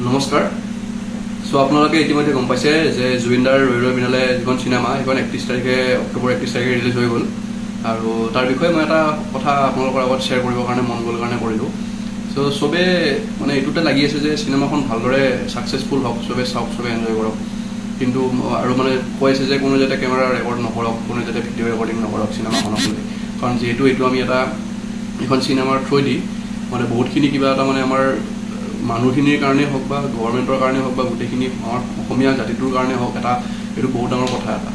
নমস্কাৰ। চ' আপোনালোকে ইতিমধ্যে গম পাইছে যে জুবিনদাৰ ৰৈ ৰৈ বিনালে যিখন চিনেমা সেইখন 31 তাৰিখে অক্টোবৰ 31 তাৰিখে ৰিলিজ হৈ গ'ল। আৰু তাৰ বিষয়ে মই এটা কথা আপোনালোকৰ আগত শ্বেয়াৰ কৰিবৰ কাৰণে মন গ'ল কাৰণে কৰিলোঁ। চ' চবে মানে এইটোতে লাগি আছে যে চিনেমাখন ভালদৰে ছাকচেছফুল হওক, চবে চাওক, চবে এনজয় কৰক। কিন্তু আৰু মানে কৈ আছে যে কোনো যাতে কেমেৰা ৰেকৰ্ড নকৰক, কোনো যাতে ভিডিঅ' ৰেকৰ্ডিং নকৰক চিনেমাখনক লৈ। কাৰণ যিহেতু এইটো আমি এইখন চিনেমাৰ থ্ৰুৱেদি মানে বহুতখিনি কিবা এটা মানে আমাৰ মানুহখিনিৰ কাৰণেই হওক বা গভৰ্ণমেণ্টৰ কাৰণেই হওক বা গোটেইখিনি আমাৰ অসমীয়া জাতিটোৰ কাৰণে হওক এইটো বহুত ডাঙৰ কথা এটা।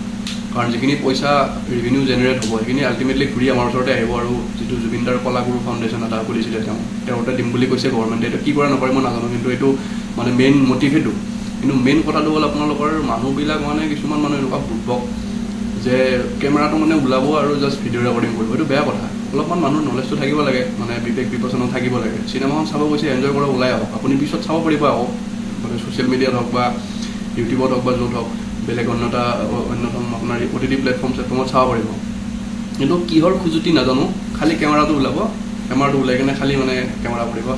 কাৰণ যিখিনি পইচা ৰেভিনিউ জেনেৰেট হ'ব সেইখিনি আল্টিমেটলি ঘূৰি আমাৰ ওচৰতে আহিব। আৰু যিটো জুবিনদাৰ কলাগুৰু ফাউণ্ডেশ্যন এটা খুলিছিলে তেওঁতে দিম বুলি কৈছে গভৰ্ণমেণ্টে। এইটো কি কৰে নকৰে মই নাজানো, কিন্তু এইটো মানে মেইন মটিভ সেইটো। কিন্তু মেইন কথাটো হ'ল আপোনালোকৰ মানুহবিলাক মানে কিছুমান মানুহ এনেকুৱা বুৰ্বক যে কেমেৰাটো মানে ওলাব আৰু জাষ্ট ভিডিঅ' ৰেকৰ্ডিং কৰিব। এইটো বেয়া কথা। অলপমান মানুহৰ নলেজটো থাকিব লাগে, মানে বিবেক বিবেচনা থাকিব লাগে। চিনেমাখন চাব গৈছে, এনজয় কৰক, ওলাই আহক। আপুনি পিছত চাব পাৰিব আকৌ, মানে ছ'চিয়েল মিডিয়াত হওক বা ইউটিউবত হওক বা য'ত হওক, বেলেগ অন্যতম আপোনাৰ OTT প্লেটফৰ্মত চাব পাৰিব। কিন্তু কিহৰ খুজুতি নাজানো, খালি কেমেৰাটো ওলাব, কেমেৰাটো ওলাই কিনে খালি মানে কেমেৰা কৰিব,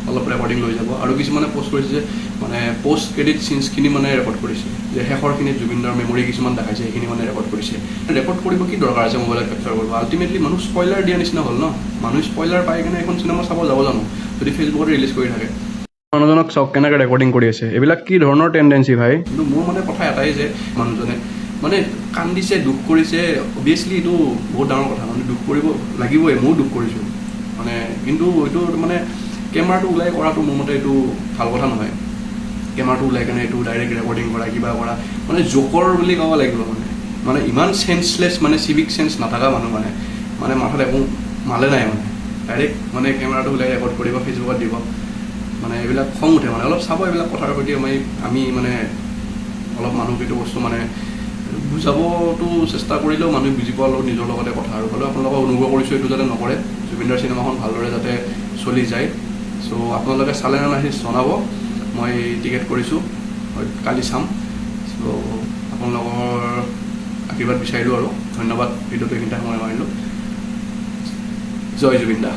অলপ ৰেকৰ্ডিং লৈ যাব। আৰু কিছুমানে প'ষ্ট কৰিছে যে মানে প'ষ্ট ক্ৰেডিট চিনছখিনি মানে ৰেকৰ্ড কৰিছে, যে শেষৰখিনিত জুবিনদাৰ মেমৰি কিছুমান দেখাইছে, সেইখিনি মানে ৰেকৰ্ড কৰিছে। ৰেকৰ্ড কৰিব কি দৰকাৰ আছে মোবাইলত কেপচাৰ কৰিব? আল্টিমেটলি মানুহ স্পইলাৰ দিয়া নিচিনা হ'ল ন। মানুহ স্পইলাৰ পাই কিনে এখন চিনেমা চাব যাব জানো যদি ফেচবুকত ৰিলিজ কৰি থাকে? মানুহজনক চাওক কেনেকৈ ৰেকৰ্ডিং কৰি আছে। এইবিলাক কি ধৰণৰ টেণ্ডেঞ্চি ভাই? কিন্তু মোৰ মানে কথা এটাই যে মানুহজনে মানে কান্দিছে, দুখ কৰিছে, অভিয়াছলি এইটো বহুত ডাঙৰ কথা। মানে দুখ কৰিব লাগিবই, ময়ো দুখ কৰিছোঁ মানে। কিন্তু এইটো মানে কেমেৰাটো ওলাই কৰাটো মোৰ মতে এইটো ভাল কথা নহয়। কেমেৰাটো ওলাই কিনে এইটো ডাইৰেক্ট ৰেকৰ্ডিং কৰা, কিবা কৰা, মানে জোকৰ বুলি ক'ব লাগিব। মানে ইমান চেন্সলেছ, মানে চিভিক চেন্স নাথাকা মানুহ মানে মাথাত একো মালে নাই মানে। ডাইৰেক্ট মানে কেমেৰাটো ওলাই ৰেকৰ্ড কৰিব, ফেচবুকত দিব। মানে এইবিলাক খং উঠে মানে। অলপ চাব এইবিলাক কথাৰ প্ৰতি আমি মানে অলপ মানুহক এইটো বস্তু মানে বুজাবতো চেষ্টা কৰিলেও মানুহে বুজি পোৱাৰ লগত নিজৰ লগতে কথা। আৰু হ'লেও আপোনালোকক অনুগ্ৰহ কৰিছোঁ এইটো যাতে নকৰে, জুবিনদাৰ চিনেমাখন ভালদৰে যাতে চলি যায়। চ' আপোনালোকে চালে নে নাই জনাব। মই টিকেট কৰিছোঁ, কালি চাম। চ' আপোনালোকৰ আশীৰ্বাদ বিচাৰিলোঁ আৰু ধন্যবাদ। ভিডিঅ'টো এইখিনিতে সময় মাৰিলোঁ। জয় জুবিন দা।